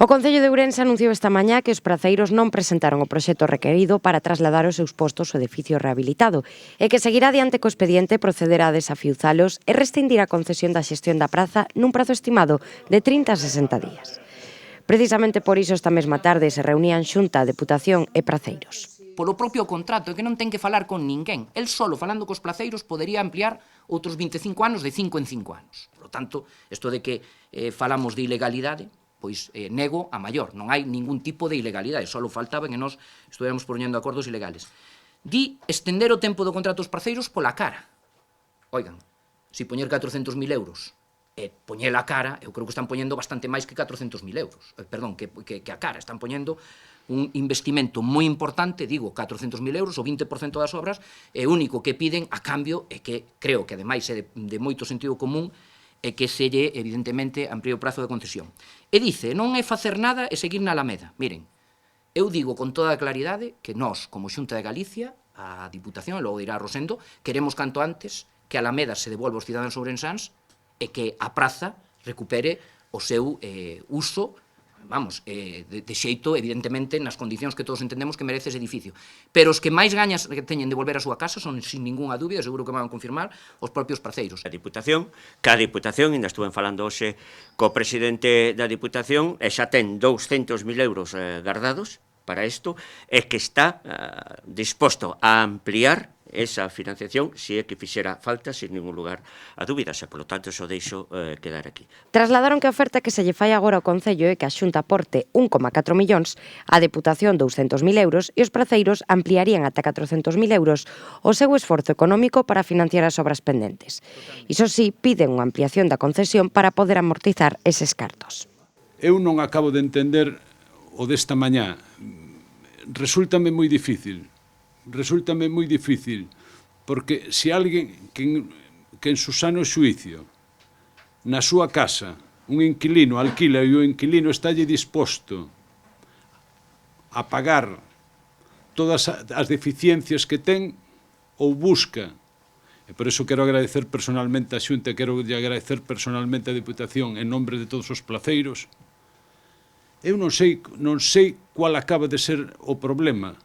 O Concello de Ourense anunciou esta mañá que os praceiros non presentaron o proxecto requerido para trasladar os seus postos ao edificio rehabilitado e que seguirá adiante co expediente procederá a desafiuzalos e rescindir a concesión da xestión da praza nun prazo estimado de 30 a 60 días. Precisamente por iso esta mesma tarde se reunían Xunta, Deputación e praceiros. Polo propio contrato, é que non ten que falar con ninguén. El solo, falando cos placeiros, podería ampliar outros 25 anos de 5 en 5 anos. Por lo tanto, isto de que falamos de ilegalidade, pois nego a maior. Non hai ningún tipo de ilegalidade, só faltaba que nós estuéramos poñendo acordos ilegales. Di estender o tempo do contrato aos parceiros pola cara. Oigan, se poñer 400.000 euros e poñer a cara, eu creo que están poñendo bastante máis que 400.000 euros. Perdón, que a cara. Están poñendo un investimento moi importante, digo, 400.000 euros, o 20% das obras, e o único que piden a cambio é que, creo que ademais é de moito sentido común, é que se lle, evidentemente, amplíe o prazo de concesión. E dice, non é facer nada e seguir na Alameda. Miren, eu digo con toda a claridade que nós, como Xunta de Galicia, a Diputación, e logo dirá Rosendo, queremos canto antes que a Alameda se devolva aos cidadáns ourensáns e que a praza recupere o seu uso, vamos, de xeito, evidentemente, nas condicións que todos entendemos que merece ese edificio. Pero os que máis gañas que teñen de volver á súa casa son, sin ninguna dúbida, seguro que van a confirmar, os propios praceiros. A Diputación, ainda estuven falando hoxe co presidente da Diputación, e xa ten 200.000 euros guardados para isto, e que está disposto a ampliar esa financiación se é que fixera falta sin ningún lugar a dúbidas, e polo tanto eso deixo quedar aquí. Trasladaron que a oferta que se lle fai agora ao Concello é que a Xunta aporte 1,4 millóns, a Deputación 200.000 euros e os praceiros ampliarían ata 400.000 euros o seu esforzo económico para financiar as obras pendentes. Iso sí, piden unha ampliación da concesión para poder amortizar eses cartos. Eu non acabo de entender o desta mañá. Resúltame moi difícil, porque se alguén que en su sano xuicio na súa casa un inquilino alquila e o inquilino estálle disposto a pagar todas as deficiencias que ten ou busca, e por iso quero agradecer personalmente a Xunta, quero agradecer personalmente a Diputación en nombre de todos os placeiros. Eu non sei cual acaba de ser o problema.